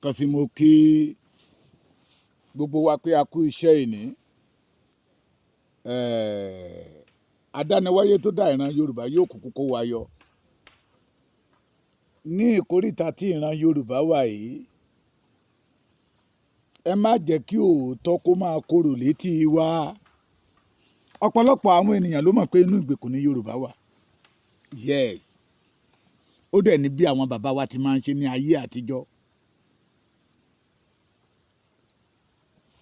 lẹ́ẹ̀kan sí mo kí gbogbo wa pé a kú iṣẹ́ ìní adániwáyé tó dá ìran Yorùbá yóò kúkú kó wa yọ ní ìkóríta tí ìran Yorùbá wà yìí. Ẹ má jẹ́ kí òótọ́ kó máa korò létí wa. Ọ̀pọ̀lọpọ̀ àwọn ènìyàn ló mọ̀ pé inú ìgbèkùn ni Yorùbá wà. Yes, ó dẹ̀ ní bí àwọn bàbá wa ti máa ń ṣe ní ayé àtijọ́.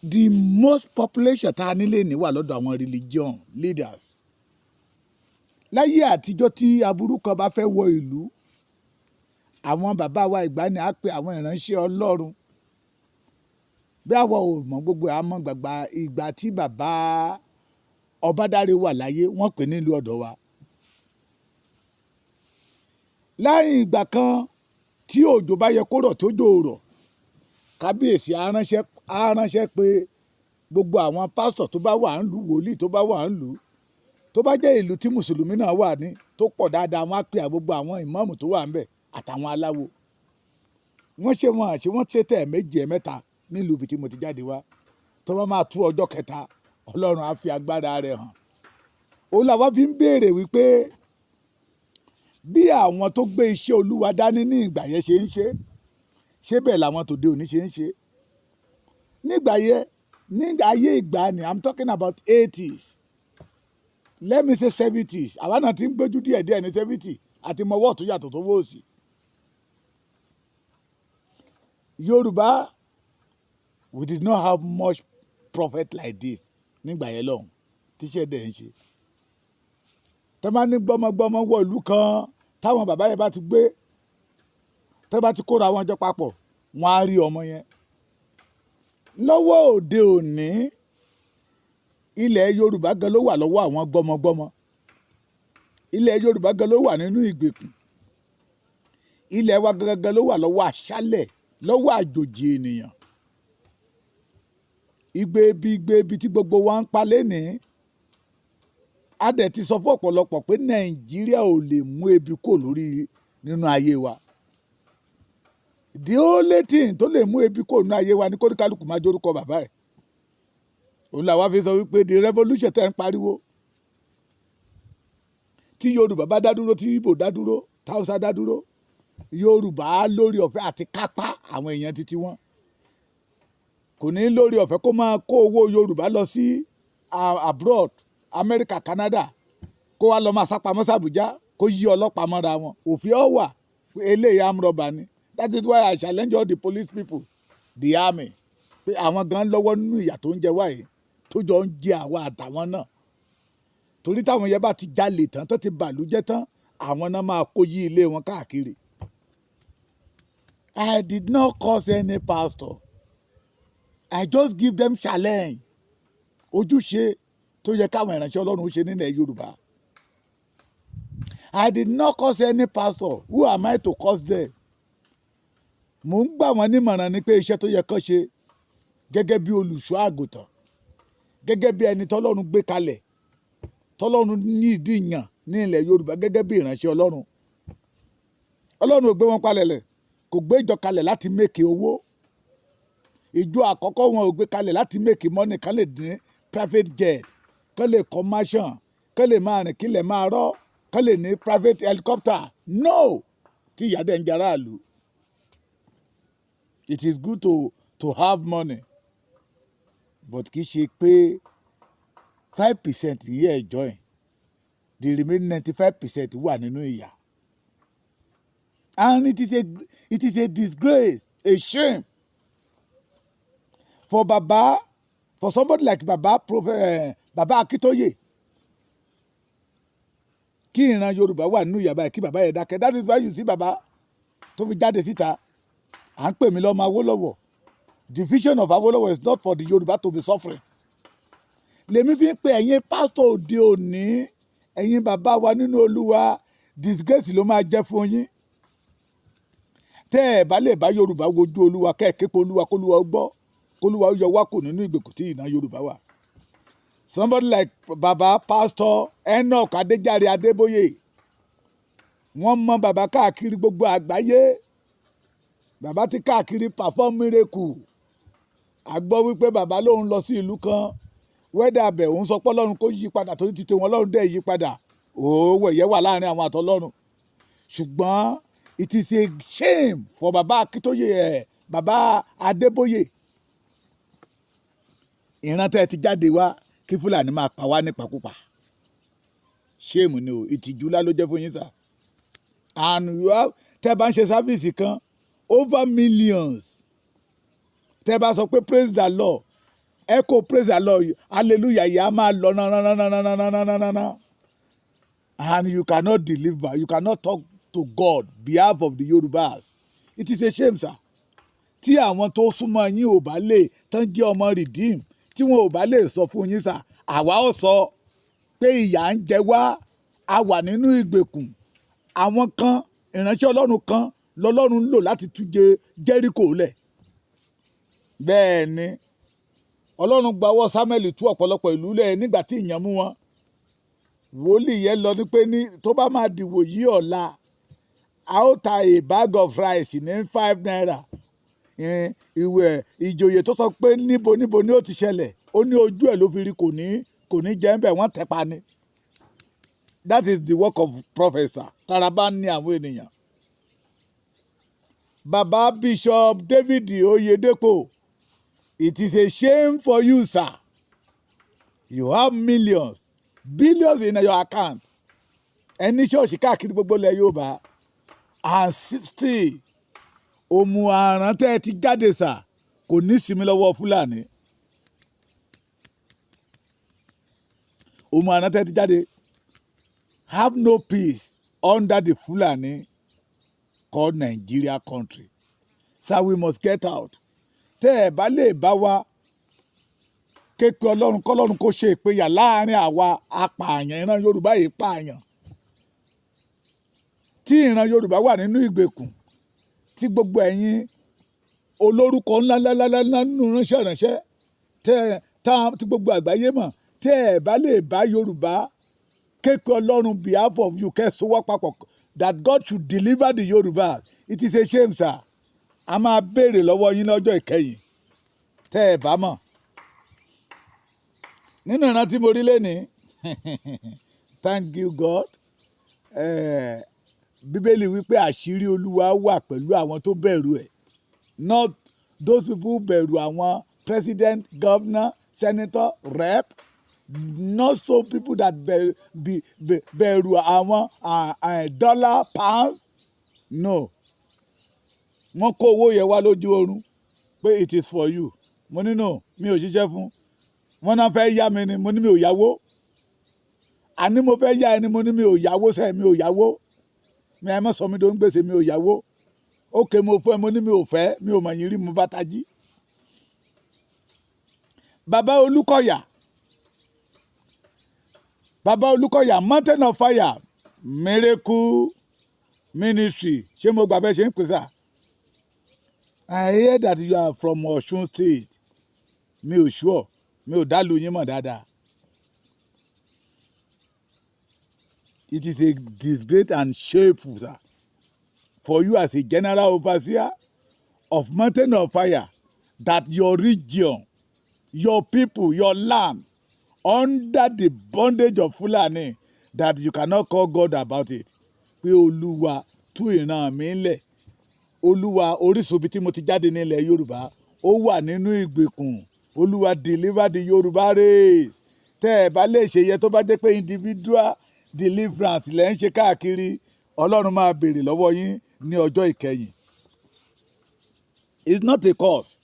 The most population tá a nílé ní wà lọ́dọ̀ àwọn religion leaders. Láyé àtijọ́ tí aburú kan bá fẹ́ wọ ìlú, àwọn bàbá wa ìgbàanì á pe àwọn ìránṣẹ́ Ọlọ́run. Bí àwa ò mọ̀ gbogbo àmọ́ gbàgbà ìgbà tí bàbá Ọbádáre wà láyé, wọ́n pè nílùú ọ̀dọ̀ wa. Láyìn ìgbà kan tí òjò bá yẹ kó rọ̀ tójò rọ̀, kábíyèsí á ránṣẹ́ pé gbogbo àwọn pásítọ̀ tó bá wà ń lù, wòlíì tó bá wà ń lù, tó bá jẹ́ ìlú tí mùsùlùmí náà wà ní tó pọ̀ dáadáa, wọ́n á pe gbogbo àwọn ìmáàmù tó wà ń bẹ̀ àtàwọn aláwo. Wọ́n ṣe tẹ̀ méjì mẹ́ta nílùú ibi tí mo ti jáde wá. Tó bá máa tú ọjọ́ kẹta, Ọlọ́run á fi agbára rẹ̀ hàn. Òun làwa fi ń béèrè wípé bí àwọn tó gbé iṣẹ́ Olúwa dání ní ìgbà yẹn ṣe bẹ́ẹ̀ làwọn tòde òní ṣe ń ṣe. Nígbà ayé ìgbà ni, I'm talking about 80s, let me say 70s, àwa náà ti ń gbójú díẹ̀díẹ̀ ní 70 àti mọwọ́ tó yàtọ̀ tó wọ́ òsì. Yorùbá, we did not have much prophet like this nígbà yẹn lọ́hùn tíṣẹ́ dẹ̀ ń ṣe. Tẹ́ bá ní gbọ́mọgbọ́mọ wọ ìlú kan táwọn bàbá yẹn bá ti gbé, tẹ́ bá ti kóra wọn jọ papọ̀, wọ́n á rí ọmọ yẹn. Lọ́wọ́ òde òní, ilẹ̀ Yorùbá gan ló wà lọ́wọ́ àwọn gbọ́mọgbọ́mọ. Ilẹ̀ Yorùbá gan ló wà nínú ìgbèkùn. Ilẹ̀ wa gangan ló wà lọ́wọ́ aṣálẹ̀, lọ́wọ́ àjòjì ènìyàn. Igbebi tí gbogbo wa ń pa lénìí. A dẹ̀ ti sọ fún ọ̀pọ̀lọpọ̀ pé Nàìjíríà ò lè mú ebi kò lórí nínú ayé wa. The only thing tó lè mú ebi kò nínú ayé wa ni kó ní kálukú máa jórúkọ bàbá ẹ̀. Òun làwa fi sọ wípé the revolution tẹ́ ń pariwo. Tí Yorùbá bá dá dúró, tí Ìgbò dá dúró, táwùsá dá dúró, Yorùbá lórí ọ̀fẹ́ àti kápá àwọn èèyàn títí wọn. Kò ní lórí ọ̀fẹ́ kó máa kó owó Yorùbá lọ sí abroad, America, Canada, kó wá lọ máa sápamọ́ sàbújá, kó yí ọlọ́pàá mọ́ra wọn. Òfin ọ wà pé eléyìí amúrọ̀bà ni. That is why I challenge all the police people, the army, pé àwọn gan lọ́wọ́ nínú ìyà tó ń jẹ wáyé tó jọ ń jẹ àwa àtàwọn náà. Torí táwọn yẹn bá ti jalè tán tó ti bàlújẹ́ tán, àwọn náà máa kó yí ilé wọn káàkiri. I did not curse any pastor. I just give them challenge. Ojúṣe tó yẹ káwọn ìránṣẹ́ Ọlọ́run ṣe nílẹ̀ Yorùbá. I did not curse any pastor. Who am I to curse them? Mo ń gbà wọ́n nímọ̀ràn ni pé iṣẹ́ tó yẹ kán ṣe gẹ́gẹ́ bí olùṣọ́ àgùntàn, gẹ́gẹ̀ bí ẹni tọ́lọ́run gbé kalẹ̀, tọ́lọ́run ní ìdí yàn ní ilẹ̀ Yorùbá gẹ́gẹ́ bí ìránṣẹ́ Ọlọ́run. Ọlọ́run ò gbé wọn palẹ̀lẹ̀, kò gbé ìjọ kalẹ̀ láti mékè owó. Ìjọ àkọ́kọ́ wọn ò gbé kalẹ̀ láti mékè money, kán lè dín private jet, kán lè commercial, kán lè máa rìn kílẹ̀ máa rọ́, kán lè ní private helicopter. No! Tí ìyà dẹ̀ ń jẹ aráàlú. It is good to have money, but kì í ṣe pé 5% yìí ẹ̀ join, the remaining 95% wà nínú ìyà. And it is a disgrace, a shame for somebody like Baba Akintoye, kí ìran Yorùbá wà nínú ìyà báyìí, kí bàbá yẹn dákẹ́. That is why you see bàbá tó fi jáde síta. À ń pè mí lọ́mọ Awólọ́wọ̀. The vision of Awólọ́wọ̀ is not for the Yorùbá to be suffering. Lèmi fi ń pe ẹ̀yin pásítọ̀ òde òní, ẹ̀yin bàbá wa nínú Olúwa, disgrace ló máa jẹ́ fún yín. Tẹ́ ẹ̀ bá lè bá Yorùbá wojú Olúwa, kẹ́ẹ̀ké pé Olúwa kólúwa ó gbọ́, kólúwa ó yọ wá kù nínú ìgbèkùn tí ìran Yorùbá wà. Somebody like Baba Pastor Enoch Adéjàre Adébóyè, wọ́n mọ bàbá káàkiri gbogbo àgbáyé. bàbá ti káàkiri perform miracle. A gbọ́ wípé bàbá lòun lọ sí ìlú kan wẹ́dà bẹ̀ òun sọ pé Ọlọ́run kó yí padà torí ti tòun Ọlọ́run dẹ̀ yí padà òwò ẹ̀yẹ wà láàrin àwọn àtọlọ́run. Ṣùgbọ́n it is a shame for bàbá Akíntóyè bàbá Adébóyè. Ìran tẹ́ ti jáde wá kí Fúlàní máa pa wá nípakúpa. Shame ni o, ìtìjú ńlá ló jẹ́ fún yín sà. And you have tẹ́ bá ń ṣe sáfíìsì kan over millions. Tẹ́ bá sọ pé praise the Lord, echo praise the Lord, hallelujah, ìyá máa lọ na. And you cannot deliver, you cannot talk to God behalf of the Yorubas. It is a shame, sir. Tí àwọn tó súnmọ́ yín ò bá lè tán jẹ́ ọmọ redeem, tí wọn ò bá lè sọ fún yín sà, àwa ó sọ pé ìyà ń jẹ wá, a wà nínú ìgbèkùn. Àwọn kan, ìránṣẹ́ Ọlọ́run kan lọ́lọ́run ń lò láti tú Jẹ́ríkò lẹ̀. Bẹ́ẹ̀ ni Ọlọ́run gba ọwọ́ Sámúẹ́lì tú ọ̀pọ̀lọpọ̀ ìlú lẹ̀ nígbà tí ìyàn mú wọn. Wòlíì yẹn lọ ní pé tó bá máa dìwò yí ọ̀la, a ó ta a bag of rice ní 5 naira. Ìwé ìjòyè tó sọ pé níbo ni ó ti ṣẹlẹ̀, ó ní ojú ẹ̀ ló fi rí, kò ní jẹ́ ń bẹ̀, wọ́n tẹ̀ pa ni. That is the work of professor. Taraba ní àwọn ènìyàn. Baba Bishop David Oyedepo, it is a shame for you, sir. You have millions, billions in your account. Ẹni ṣọ́ọ̀ṣì káàkiri gbogbo ilẹ̀ Yorùbá. And 60 òmùàrán tẹ́ ẹ ti jáde sà kò ní sinmi lọ́wọ́ Fúlàní. Òmùàrán tẹ́ ẹ ti jáde have no peace under the Fulani called Nigeria country. So we must get out. Tẹ́ ẹ bá lè bá wa kékeré Ọlọ́run kọ́lọ́run kó ṣe ìpínyà láàrin àwa apààyàn ìran Yorùbá yìí pààyàn. Tí ìran Yorùbá wà nínú ìgbèkùn, tí gbogbo ẹ̀yin olórúkọ ńláńláńlá nínú ránṣẹ́ tí gbogbo àgbáyé mọ̀, tẹ́ ẹ bá lè bá Yorùbá kékeré Ọlọ́run behalf of you kẹ́sùwọ́ papọ̀ that God should deliver the Yoruba. It is a shame, sir. A máa béèrè lọ́wọ́ yín lọ́jọ́ ìkẹyìn tẹ́ ẹ bá mọ̀. Nínú ìrántí mo rí lénìí thank you God. Bíbélì wípé àṣírí Olúwa wà pẹ̀lú àwọn tó bẹ̀rù ẹ̀. Not those people bẹ̀rù àwọn president, governor, senator, rep. Not so people that bẹ̀rù àwọn dollar, pounds. No. Wọ́n kó owó yẹn wá lójú oorun pé it is for you. Mo ní no, mi ò ṣiṣẹ́ fún. Wọ́n náà fẹ́ yá mi ni, mo ní mi ò yáwó. Àní mo fẹ́ yá ẹni, mo ní mi ò yáwó sẹ́ẹ̀, mi ò yáwó. Mi àì mọ̀ sọ mi tó ń gbèsè, mi ò yáwó. Ókè mo fẹ́, mo ní mi ò fẹ́, mi ò mọ̀ yín rí, mo bá tají. Bàbá Olúkọ̀yà Mountain of Fire Miracle Ministry, ṣé mo gbà bẹ́ẹ̀ ṣe ń pè sá? I hear that you are from Osun State. Mi ò sure, mi ò dálù yín mọ̀ dáadáa. It is a disgrace and shameful, sir, for you as a general overseer of Mountain of Fire that your region, your people, your land, under the bondage of Fulani, that you cannot call God about it. Pé Olúwa tú ìran mi lẹ̀. Olúwa orísun ibi tí mo ti jáde nílẹ̀ Yorùbá, ó wà nínú ìgbèkùn. Olúwa deliver the Yoruba race. Tẹ́ ẹ bá lè ṣe yẹ tó bá jẹ́ pé individual deliverance lẹ́ ń ṣe káàkiri, Ọlọ́run máa béèrè lọ́wọ́ yín ní ọjọ́ ìkẹyìn. It's not a cause.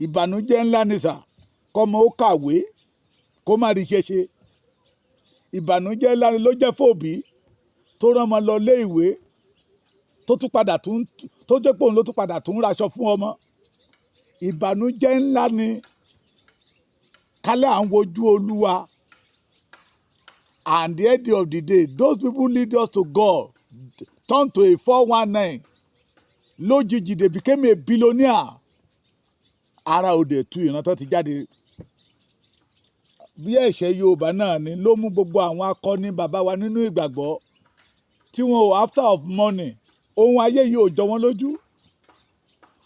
Ìbànújẹ́ ńlá ni sà, kọ́mọ ó kàwé kó má rí ṣeṣe. Ìbànújẹ́ ńlá ni ló jẹ́ fòbí tó rán ọmọ lọ lé ìwé tó jẹ́ pé òun ló tún padà tún raṣọ fún ọmọ. Ìbànújẹ́ ńlá ni kálẹ̀ à ń wojú Olúwa. And the end of the day, those people lead us to God, turn to a 419. Lójijì they became a billionaire. Ara òde tú ìran tó ti jáde. Bí ẹ̀ṣẹ̀ Yorùbá náà ni ló mú gbogbo àwọn akọni bàbá wa nínú ìgbàgbọ́ tí wọn ò after of money, ohun ayé yìí ò jọ wọ́n lójú.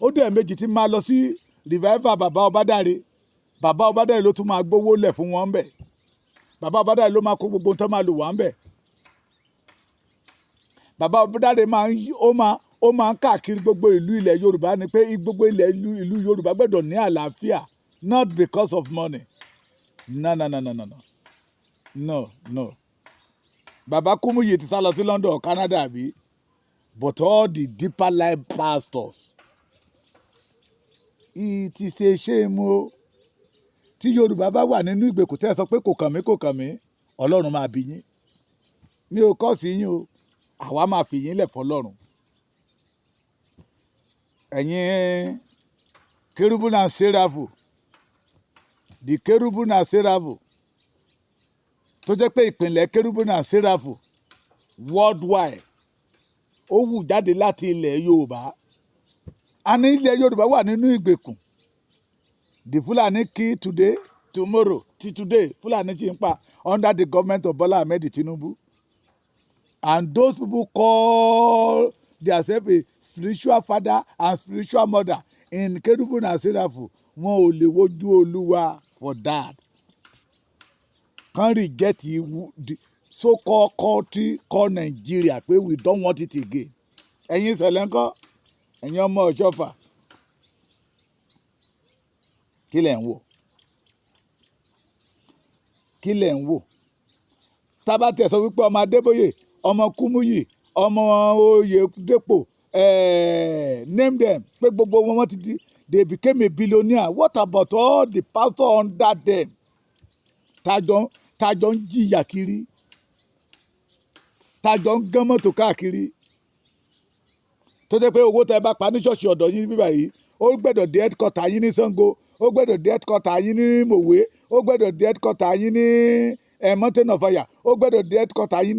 Ó dẹ̀ méjì tí máa lọ sí revival bàbá Ọbádáre. Bàbá Ọbádáre ló tún máa gbówó lẹ̀ fún wọn bẹ̀. Bàbá Ọbádáre ló máa kó gbogbo tó máa lò wá bẹ̀. Bàbá Ọbádáre ó máa ń káàkiri gbogbo ìlú ilẹ̀ Yorùbá ni pé gbogbo ìlú Yorùbá gbọ́dọ̀ ní àlàáfíà, not because of money. No. Bàbá Kúmúyì ti sá lọ sí London or Canada àbí? But all the deeper life pastors, it is a shame o. Tí Yorùbá bá wà nínú ìgbèkùn tẹ́ ẹ sọ pé kò kàn mí, Ọlọ́run máa bí yín. Mi ò kọ́ sí yín o, àwa máa fi yín lẹ̀ fọlọ́run. Ẹ̀yin kérúbù náà séráfù, the kérúbù náà séráfù, tó jẹ́ pé ìpìlẹ̀ kérúbù náà séráfù worldwide ó wù jáde láti ilẹ̀ Yorùbá. A ní ilẹ̀ Yorùbá wà nínú ìgbèkùn. The Fulani kill today, tomorrow, till today, Fulani ti ń pa under the government of Bola Ahmed Tinubu. And those people call themselves a spiritual father and spiritual mother in Kerubu and Serafu. Wọn ò lè wojú Olúwa for that. Can't reject the so-called country called Nigeria pé we don't want it again. Ẹ̀yin ìṣẹ̀lẹ̀ ńkọ́, ẹ̀yin ọmọ Ọ̀ṣọ́fà, kí lẹ̀ ń wò? Kí lẹ̀ ń wò? Tábà tẹ̀ sọ wípé ọmọ Adébóyè, ọmọ Kúmúyì, ọmọ Oyèdépò, name them, pé gbogbo wọn ti di, they became a billionaire. What about all the pastors under them? Tájọ ń jìyà kiri, tájọ ń gán mọ́tò káàkiri. Tó jẹ́ pé owó tẹ́ bá pa ní ṣọ́ọ̀ṣì ọ̀dọ̀ yín bíbá yìí, ó gbẹ́dọ̀ dé headquarter yín ní Ṣàngó, ó gbẹ́dọ̀ dé headquarter yín ní Mòwe, ó gbẹ́dọ̀ dé headquarter yín ní Mountain of Fire, ó gbẹ́dọ̀ dé headquarter yín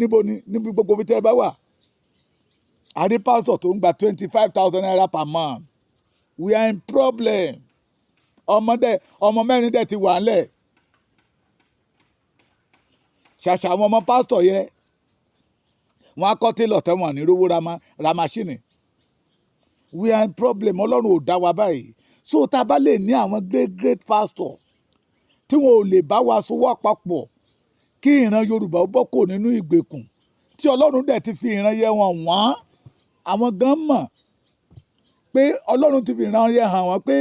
níbi gbogbo bí tẹ́ bá wà. A rí pásítọ̀ tó ń gba 25,000 naira per month. We are in problem. Ọmọ mẹ́rin dẹ̀ ti wà ńlẹ̀. Ṣàṣà àwọn ọmọ pásítọ̀ yẹn, wọ́n á kọ́ télọ̀ tẹ́wọ̀n ní rówó ra máṣíìnì. We are in problem. Ọlọ́run ò dá wa báyìí. So tá a bá lè ní àwọn great pastor tí wọn ò lè bá wa sowọ́ papọ̀ kí ìran Yorùbá ó bọ́ kò nínú ìgbèkùn, tí Ọlọ́run dẹ̀ ti fi ìran yẹn wọ́n, àwọn gan mọ̀ pé Ọlọ́run ti fi ìran yẹn hàn wọ́n pé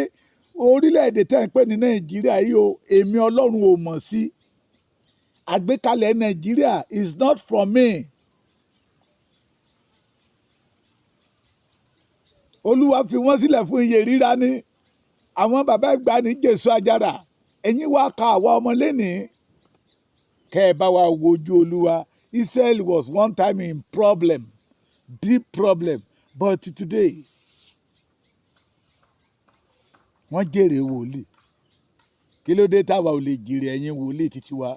orílẹ̀-èdè tẹ́ ń pè ní Nàìjíríà yìí o, èmi Ọlọ́run ò mọ̀ sí. Àgbékalẹ̀ Nàìjíríà is not from me. Olúwa fi wọ́n sílẹ̀ fún iye ríra ní. Àwọn bàbá ìgbà ní Jésù Ajára. Ẹ̀yin wá ka àwa ọmọ lénìí. Kẹ́ ẹ bá wa wojú Olúwa. Israel was one time in problem, deep problem, but today wọ́n jèrè wòlíì. Kí ló dé táwa ò lè jèrè ẹ̀yin wòlíì títí wa?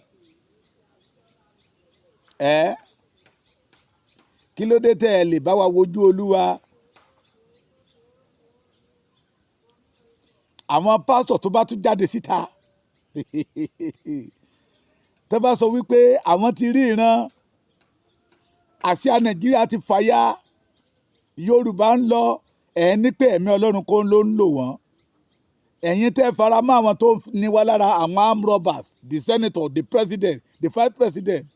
Kí ló dé tẹ́ ẹ lè bá wa wojú Olúwa? Àwọn pásítọ̀ tó bá tún jáde síta tó bá sọ wípé àwọn ti rí ìran, àsíá Nàìjíríà ti fàya, Yorùbá ń lọ, ẹ̀ ní pé ẹ̀mí Ọlọ́run kó ló ń lò wọ́n. Ẹ̀yin tẹ́ fara mọ́ àwọn tó ní wá lára, àwọn armed robbers, the senator, the president, the vice president,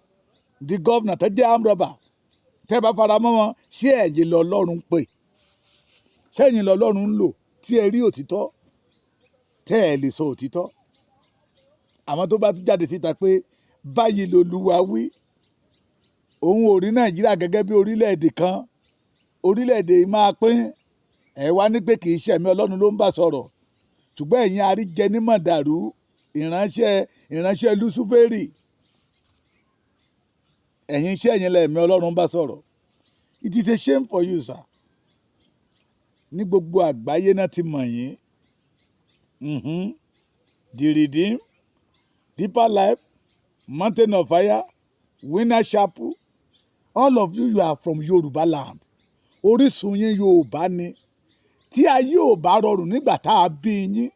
the governor tó jẹ́ armed robber. Tẹ́ bá fara mọ́ wọn, ṣé ẹ̀yin lọ́lọ́run pè? Ṣé ẹ̀yin lọ́lọ́run ń lò tí ẹ rí òtítọ́? Tẹ́ ẹ lè sọ òtítọ́. Àwọn tó bá tún jáde síta pé báyìí l'Olúwa wí, òun ò rí Nàìjíríà gẹ́gẹ́ bí orílẹ̀-èdè kan, orílẹ̀-èdè máa pín, ẹ wá ní pé kì í ṣe ẹ̀mí Ọlọ́run ló ń bá sọ̀rọ̀, ṣùgbọ́n ẹ̀yin aríjẹnímọ̀dàrú, ìránṣẹ́ Lúsúférì, ẹ̀yin lẹ̀mí Ọlọ́run bá sọ̀rọ̀. It is a shame for you, sir. Ní gbogbo àgbáyé náà ti mọ̀ yín. The Redeem, Deeper Life, Mountain of Fire, Winner Chapel, all of you are from Yoruba land. Orísun yín Yorùbá ni. Tí ayé ò bá rọrùn nígbà tá a bí yín,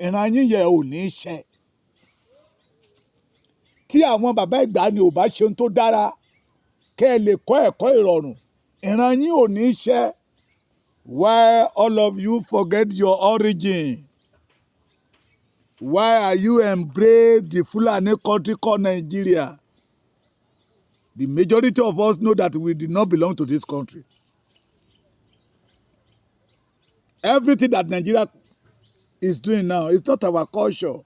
ìran yín yẹn ò ní ṣẹ. Tí àwọn bàbá ìgbà ni ò bá ṣe ohun tó dára, kẹ́ ẹ lè kọ́ ẹ̀kọ́ ìrọ̀rùn, ìran yín ò ní ṣẹ. Why all of you forget your origin? Why are you embrace the Fulani country called Nigeria? The majority of us know that we did not belong to this country. Everything that Nigeria is doing now is not our culture.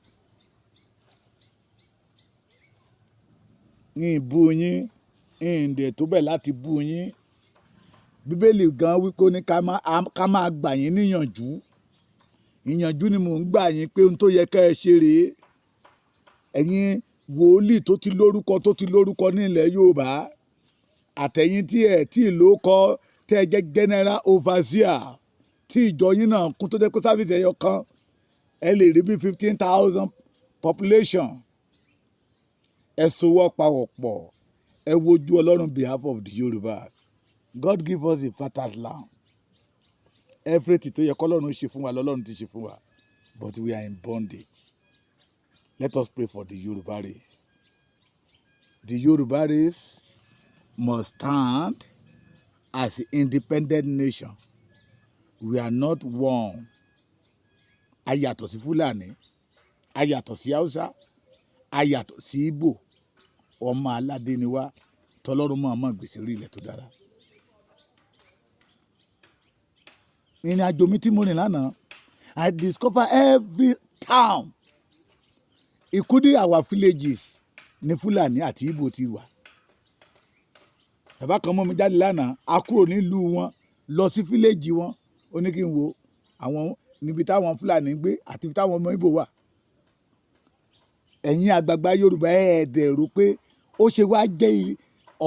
Ní ìbú yín, ìǹdè tó bẹ̀ láti bú yín. Bíbélì gan wípé ó ní ká máa gbà yín níyànjú. Ìyànjú ni mò ń gbà yín pé ohun tó yẹ ká ẹ ṣe rèé. Ẹ̀yin wòlíì tó ti lórúkọ ní ilẹ̀ Yorùbá. Àtẹ̀yìn tí ẹ̀ tí ìlú kọ́ tẹ́ ẹ jẹ́ general overseer. Tí ìjọ yín náà kún tó jẹ́ pé sáfìsì ẹyọ kan. Ẹ lè rí bí 15,000 population. Ẹ sowọ́ pawọ́pọ̀. Ẹ wojú Ọlọ́run behalf of the Yorubas. God give us a fertile land. Everything tó yẹ kọ́lọ́run ṣe fún wa lọ́lọ́run ti ṣe fún wa. But we are in bondage. Let us pray for the Yoruba race. The Yoruba race must stand as an independent nation. We are not one. A yàtọ̀ sí Fúlàní, a yàtọ̀ sí Hausa, a yàtọ̀ sí Igbo. Ọmọ aládé ni wá, tọ́lọ́run mọ̀ gbèsè orí ilẹ̀ tó dára. Ìrìn àjò mi tí mo rìn lánàá, I discover every town, including our villages, ní Fúlàní àti Igbo ti wà. Bàbá kan mọ́ mi jáde lánàá, a kúrò nílùú wọn lọ sí fíléèjì wọn. Ó ní kí n wo àwọn níbi táwọn Fúlàní ń gbé àti ibi táwọn ọmọ Igbo wà. Ẹ̀yin àgbààgbà Yorùbá ẹ̀ẹ́dẹ̀ rò pé ó ṣe wá jẹ́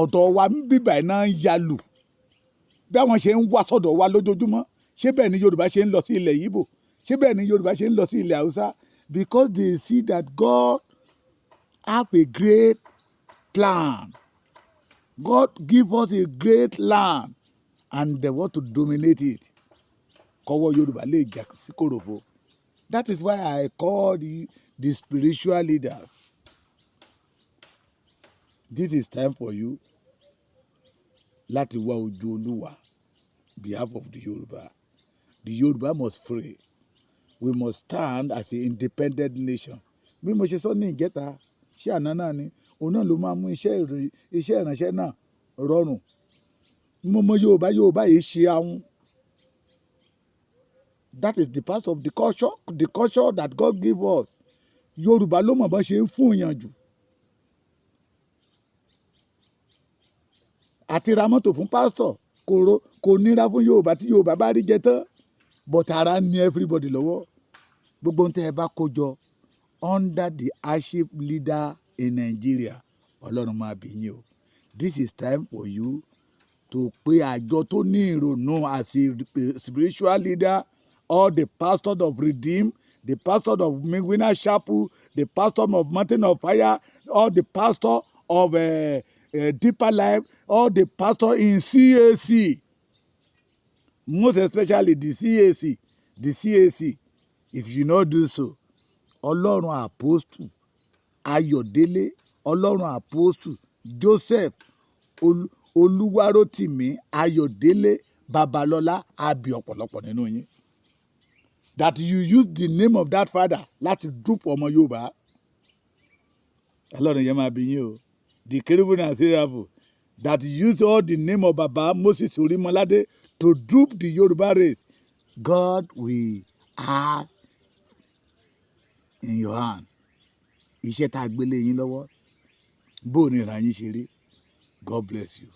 ọ̀dọ̀ wa bíbà náà ń yalù. Bí àwọn ṣe ń wá sọ́dọ̀ wa lójoojúmọ́, ṣé bẹ́ẹ̀ ni Yorùbá ṣe ń lọ sí ilẹ̀ Igbo? Ṣé bẹ́ẹ̀ ni Yorùbá ṣe ń lọ sí ilẹ̀ Hausa? Because they see that God have a great plan. God give us a great land and they want to dominate it. Kọ́wọ́ Yorùbá lè jà sí kòròfo. That is why I call the spiritual leaders. This is time for you láti wá ojú Olúwa behalf of the Yoruba. The Yoruba must free. We must stand as an independent nation. Bí mo ṣe sọ ní ìjẹta, ṣé àná náà ni, òun náà ló máa mú iṣẹ́ ìránṣẹ́ náà rọrùn. Mo mọ Yorùbá yìí ṣe ahun. That is the part of the culture that God give us. Yorùbá ló mọ̀ bá ṣe ń fún ìyànjú. Àti ra mọ́tò fún pásítọ̀ kò nira fún Yorùbá tí Yorùbá bá rí jẹ tán. But ara ní everybody lọ́wọ́. Gbogbo ohun tẹ́ ẹ bá kó jọ under the hardship leader in Nigeria, Ọlọ́run máa bí yín o. This is time for you to pé àjọ tó ní ìrònú as a spiritual leader, all the pastors of Redeem, the pastor of Winner Chapel, the pastor of Mountain of Fire, all the pastor of Deeper Life, all the pastor in CAC, most especially the CAC. If you not do so, Ọlọ́run Apostle Ayọ̀délé, Ọlọ́run Apostle Joseph Olúwarótìmí Ayọ̀délé Babalọ́lá á bí ọ̀pọ̀lọpọ̀ nínú yín. That you use the name of that father láti dupe ọmọ Yorùbá. Ọlọ́run yẹn máa bí yín o. The Cherubim and Seraphim that use all the name of Baba Moses Orimolade to dupe the Yoruba race. God will ask in your hand. Iṣẹ́ tá a gbélé yín lọ́wọ́. Bó ni ìran yín ṣe rí. God bless you.